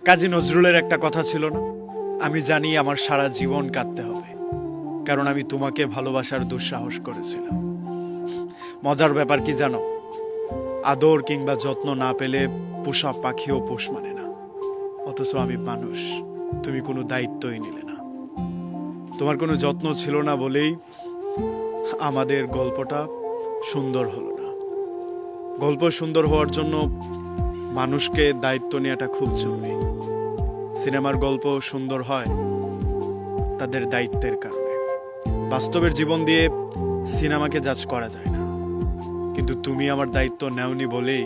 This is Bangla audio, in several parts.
কাজী নজরুলের একটা কথা ছিল না, আমি জানি আমার সারা জীবন কাঁদতে হবে, কারণ আমি তোমাকে ভালোবাসার দুঃসাহস করেছিলাম। মজার ব্যাপার কি জানো, আদর কিংবা যত্ন না পেলে পোষা পাখিও পোষ মানে না। অথচ আমি মানুষ, তুমি কোনো দায়িত্বই নিলে না, তোমার কোনো যত্ন ছিল না বলেই আমাদের গল্পটা সুন্দর হলো না। গল্প সুন্দর হওয়ার জন্য মানুষকে দায়িত্ব নেওয়াটা খুব জরুরি। সিনেমার গল্প সুন্দর হয় তাদের দায়িত্বের কারণে। বাস্তবের জীবন দিয়ে সিনেমাকে জাজ করা যায় না, কিন্তু তুমি আমার দায়িত্ব নেওনি বলেই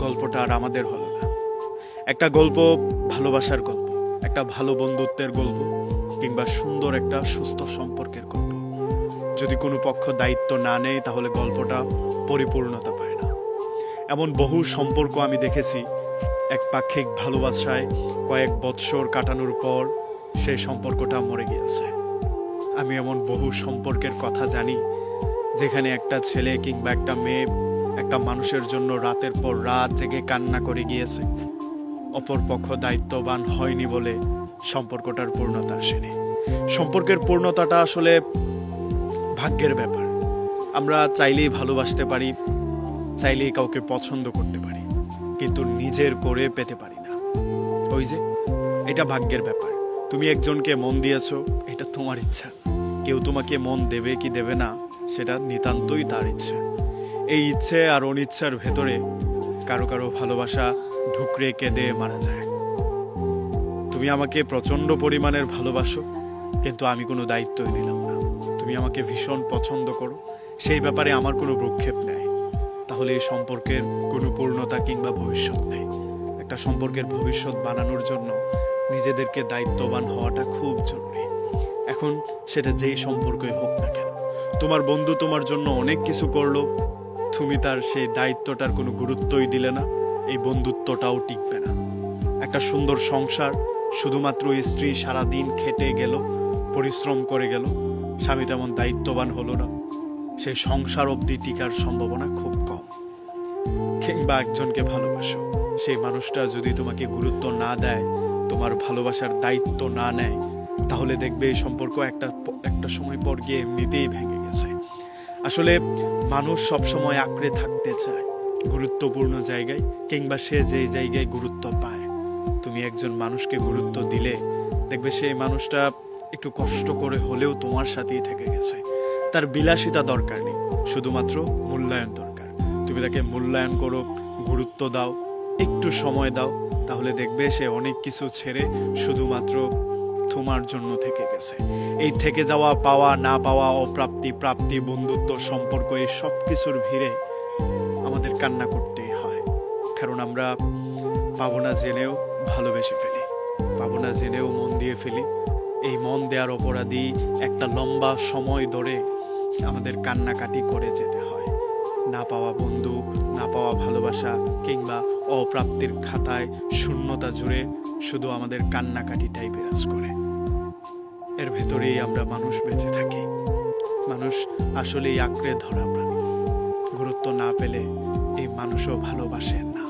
গল্পটা আর আমাদের হলো না। একটা গল্প ভালোবাসার গল্প, একটা ভালো বন্ধুত্বের গল্প, কিংবা সুন্দর একটা সুস্থ সম্পর্কের গল্প। যদি কোনো পক্ষ দায়িত্ব না নেয় তাহলে গল্পটা পরিপূর্ণতা পায় না। এমন বহু সম্পর্ক আমি দেখেছি, একপাক্ষিক ভালোবাসায় কয়েক বৎসর কাটানোর পর সেই সম্পর্কটা মরে গিয়েছে। আমি এমন বহু সম্পর্কের কথা জানি যেখানে একটা ছেলে কিংবা একটা মেয়ে একটা মানুষের জন্য রাতের পর রাত জেগে কান্না করে গিয়েছে। অপর পক্ষ দায়িত্ববান হয়নি বলে সম্পর্কটার পূর্ণতা আসেনি। সম্পর্কের পূর্ণতাটা আসলে ভাগ্যের ব্যাপার। আমরা চাইলেই ভালোবাসতে পারি, চাইলেই কাউকে পছন্দ করতে পারি, কিন্তু নিজের করে পেতে পারি না। ওই যে, এটা ভাগ্যের ব্যাপার। তুমি একজনকে মন দিয়েছো, এটা তোমার ইচ্ছা। কেউ তোমাকে মন দেবে কি দেবে না সেটা নিতান্তই তার ইচ্ছা। এই ইচ্ছে আর অনিচ্ছার ভেতরে কারো কারো ভালোবাসা ঢুকরে কেঁদে মারা যায়। তুমি আমাকে প্রচন্ড পরিমাণের ভালোবাসো, কিন্তু আমি কোনো দায়িত্বই নিলাম না। তুমি আমাকে ভীষণ পছন্দ করো, সেই ব্যাপারে আমার কোনো ভ্রুক্ষেপ নেই। তাহলে এই সম্পর্কের কোনো পূর্ণতা কিংবা ভবিষ্যৎ নেই। একটা সম্পর্কের ভবিষ্যৎ বানানোর জন্য নিজেদেরকে দায়িত্ববান হওয়াটা খুব জরুরি। এখন সেটা যেই সম্পর্কই হোক না কেন, তোমার বন্ধু তোমার জন্য অনেক কিছু করলো, তুমি তার সেই দায়িত্বটার কোনো গুরুত্বই দিলে না, এই বন্ধুত্বটাও টিকবে না। একটা সুন্দর সংসার শুধুমাত্র স্ত্রী সারাদিন খেটে গেল, পরিশ্রম করে গেল, স্বামী তেমন দায়িত্ববান হলো না, সেই সংসার অবধি টিকার সম্ভাবনা খুব কম। কিংবা একজনকে ভালোবাসো, সেই মানুষটা যদি তোমাকে গুরুত্ব না দেয়, তোমার ভালোবাসার দায়িত্ব না নেয়, তাহলে দেখবে এই সম্পর্ক একটা সময় পর গিয়ে এমনিতেই ভেঙে গেছে। আসলে মানুষ সবসময় আঁকড়ে থাকতে চায় গুরুত্বপূর্ণ জায়গায়, কিংবা সে যেই জায়গায় গুরুত্ব পায়। তুমি একজন মানুষকে গুরুত্ব দিলে দেখবে সেই মানুষটা একটু কষ্ট করে হলেও তোমার সাথেই থেকে গেছে। তার বিলাসিতা দরকার নেই, শুধুমাত্র মূল্যায়ন দরকার। তুমি তাকে মূল্যায়ন করো, গুরুত্ব দাও, একটু সময় দাও, তাহলে দেখবে সে অনেক কিছু ছেড়ে শুধুমাত্র তোমার জন্য থেকে গেছে। এই থেকে যাওয়া, পাওয়া না পাওয়া, অপ্রাপ্তি প্রাপ্তি, বন্ধুত্ব সম্পর্ক, এই সব কিছুর ভিড়ে আমাদের কান্না করতেই হয়। কারণ আমরা পাবো না জেনেও ভালোবেসে ফেলি, পাবো না জেনেও মন দিয়ে ফেলি। এই মন দেওয়ার অপরাধী একটা লম্বা সময় ধরে আমাদের কান্নাকাটি করে যেতে হয়। না পাওয়া বন্ধু, না পাওয়া ভালোবাসা, কিংবা অপ্রাপ্তির খাতায় শূন্যতা জুড়ে শুধু আমাদের কান্নাকাটিটাই বিরাজ করে। এর ভেতরেই আমরা মানুষ বেঁচে থাকি। মানুষ আসলেই আঁকড়ে ধরা প্রাণী। গুরুত্ব না পেলে এই মানুষও ভালোবাসে না।